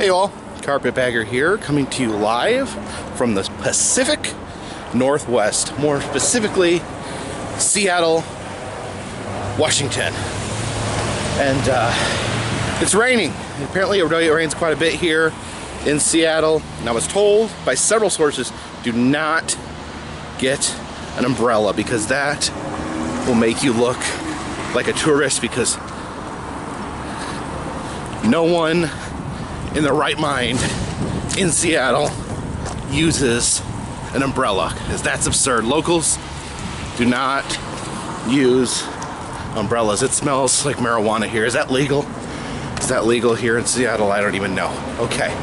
Hey all, Carpetbagger here, coming to you live from the Pacific Northwest, more specifically Seattle, Washington. And it's raining. Apparently it rains quite a bit here in Seattle, and I was told by several sources, do not get an umbrella because that will make you look like a tourist, because no one in their right mind in Seattle uses an umbrella, because that's absurd. Locals do not use umbrellas. It smells like marijuana here. Is that legal? Is that legal here in Seattle? I don't even know. Okay,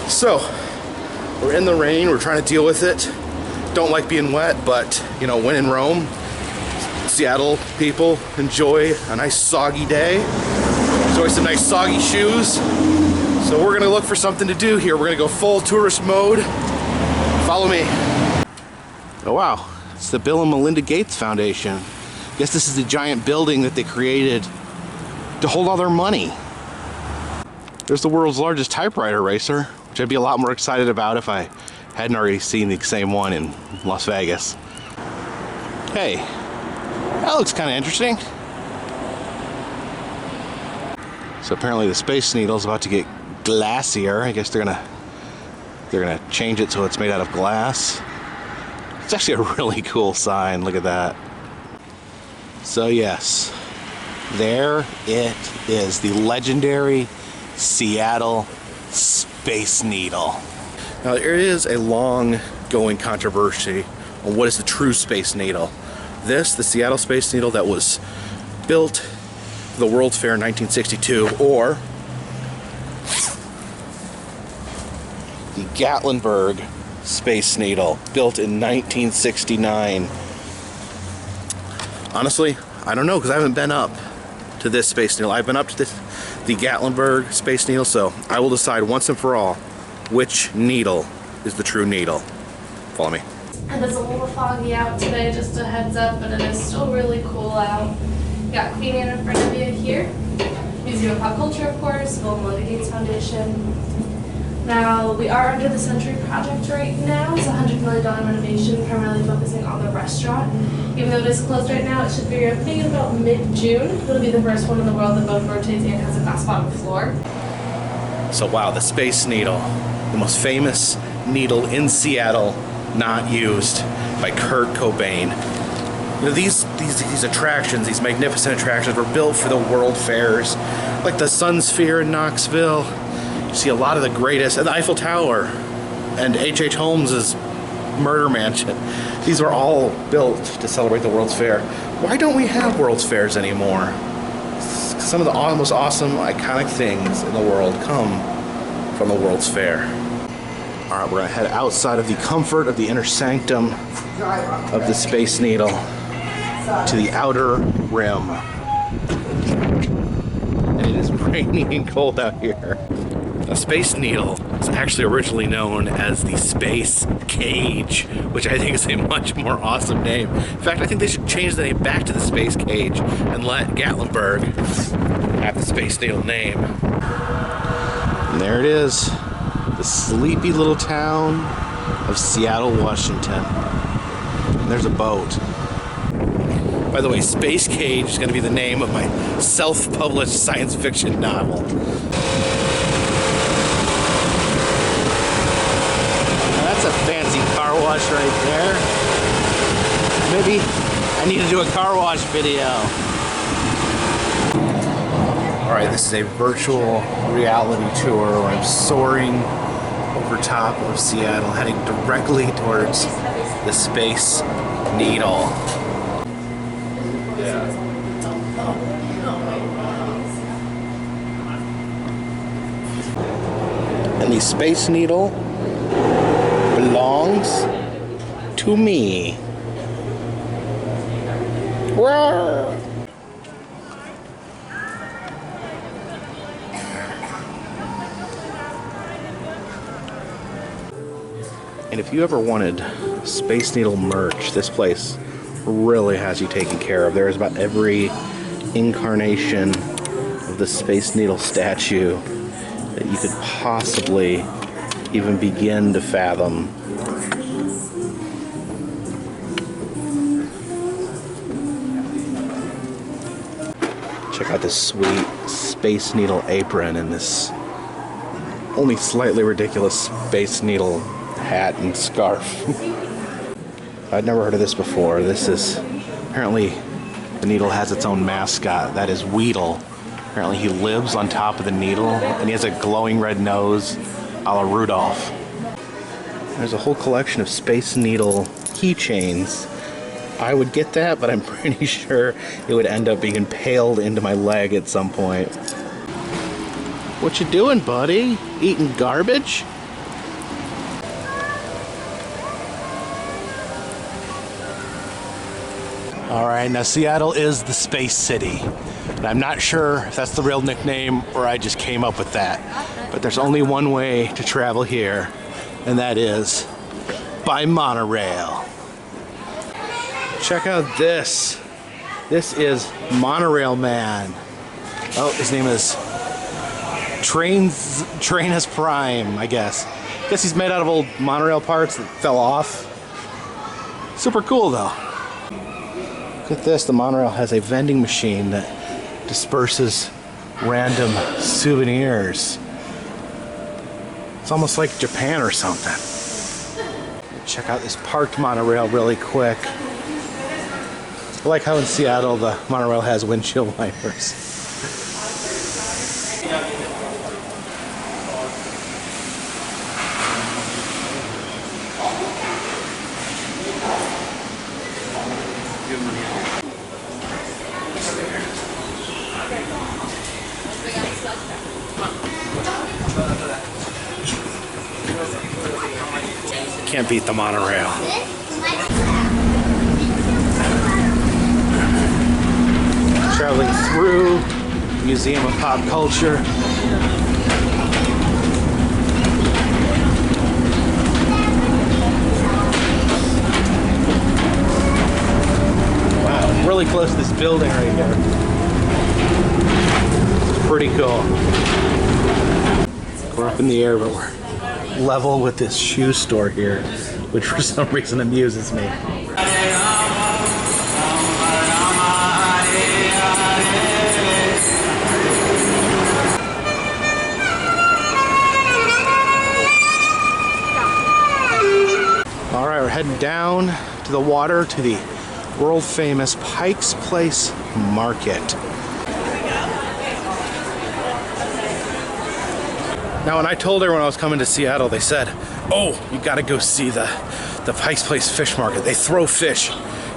so we're in the rain. We're trying to deal with it. Don't like being wet, but you know, when in Rome, Seattle people enjoy a nice soggy day. Enjoy some nice soggy shoes. So we're gonna look for something to do here. We're gonna go full tourist mode. Follow me. Oh wow, it's the Bill and Melinda Gates Foundation. Guess this is the giant building that they created to hold all their money. There's the world's largest typewriter racer, which I'd be a lot more excited about if I hadn't already seen the same one in Las Vegas. Hey, that looks kind of interesting. So apparently the Space Needle is about to get glassier. I guess they're gonna change it so it's made out of glass. It's actually a really cool sign. Look at that. So yes, there it is, the legendary Seattle Space Needle. Now there is a long-going controversy on what is the true Space Needle. The Seattle Space Needle that was built for the World's Fair in 1962, or the Gatlinburg Space Needle, built in 1969. Honestly, I don't know, because I haven't been up to this Space Needle. I've been up to the Gatlinburg Space Needle, so I will decide once and for all which needle is the true needle. Follow me. And it's a little foggy out today, just a heads up, but it is still really cool out. You got Queen Anne in front of you here. Museum of Pop Culture, of course, Bill and Melinda Gates Foundation. Now, we are under the Century Project right now. It's a $100 million renovation, primarily focusing on the restaurant. Even though it is closed right now, it should be reopening in about mid-June. It'll be the first one in the world that both rotates and has a glass bottom floor. So wow, the Space Needle, the most famous needle in Seattle, not used by Kurt Cobain. You know, these attractions, these magnificent attractions, were built for the World Fairs, like the Sun Sphere in Knoxville. You see a lot of the greatest, and the Eiffel Tower, and H.H. Holmes's Murder Mansion. These were all built to celebrate the World's Fair. Why don't we have World's Fairs anymore? Some of the most awesome, iconic things in the world come from the World's Fair. All right, we're gonna head outside of the comfort of the inner sanctum of the Space Needle to the outer rim. And it is raining and cold out here. The Space Needle was actually originally known as the Space Cage, which I think is a much more awesome name. In fact, I think they should change the name back to the Space Cage and let Gatlinburg have the Space Needle name. And there it is, the sleepy little town of Seattle, Washington. And there's a boat. By the way, Space Cage is going to be the name of my self-published science fiction novel. That's a fancy car wash right there. Maybe I need to do a car wash video. Alright, this is a virtual reality tour where I'm soaring over top of Seattle, heading directly towards the Space Needle. And the Space Needle belongs to me. Roar! And if you ever wanted Space Needle merch, this place really has you taken care of. There is about every incarnation of the Space Needle statue that you could possibly even begin to fathom. Check out this sweet Space Needle apron and this only slightly ridiculous Space Needle hat and scarf. I'd never heard of this before. This is, apparently the needle has its own mascot. That is Weedle. Apparently he lives on top of the needle and he has a glowing red nose a la Rudolph. There's a whole collection of Space Needle keychains. I would get that, but I'm pretty sure it would end up being impaled into my leg at some point. What you doing, buddy? Eating garbage? Alright, now Seattle is the Space City. And I'm not sure if that's the real nickname or I just came up with that. But there's only one way to travel here, and that is by monorail. Check out this. This is Monorail Man. Oh, his name is Trainus Prime, I guess. Guess he's made out of old monorail parts that fell off. Super cool though. Look at this, the monorail has a vending machine that disperses random souvenirs. It's almost like Japan or something. Check out this parked monorail really quick. I like how in Seattle the monorail has windshield wipers. Can't beat the monorail. Traveling through Museum of Pop Culture. Wow, really close to this building right here. It's pretty cool. We're up in the air, but we're level with this shoe store here, which for some reason amuses me. Alright, we're heading down to the water to the world famous Pike's Place Market. Now, when I told everyone I was coming to Seattle, they said, "Oh, you gotta go see the Pike's Place Fish Market. They throw fish.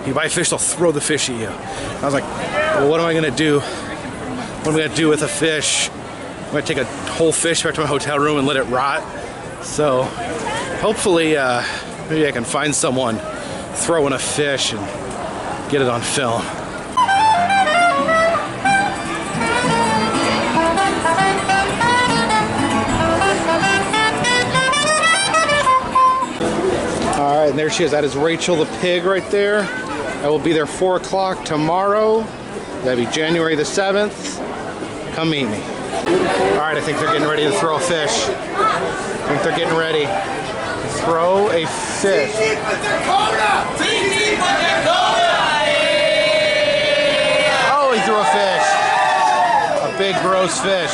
You buy fish, they'll throw the fish at you." I was like, well, what am I gonna do? What am I gonna do with a fish? I'm gonna take a whole fish back to my hotel room and let it rot. So, hopefully, maybe I can find someone throwing a fish and get it on film. Alright, and there she is. That is Rachel the pig right there. I will be there 4 o'clock tomorrow. That'll be January the 7th. Come meet me. Alright, I think they're getting ready to throw a fish. I think they're getting ready to throw a fish. Oh, he threw a fish. A big gross fish.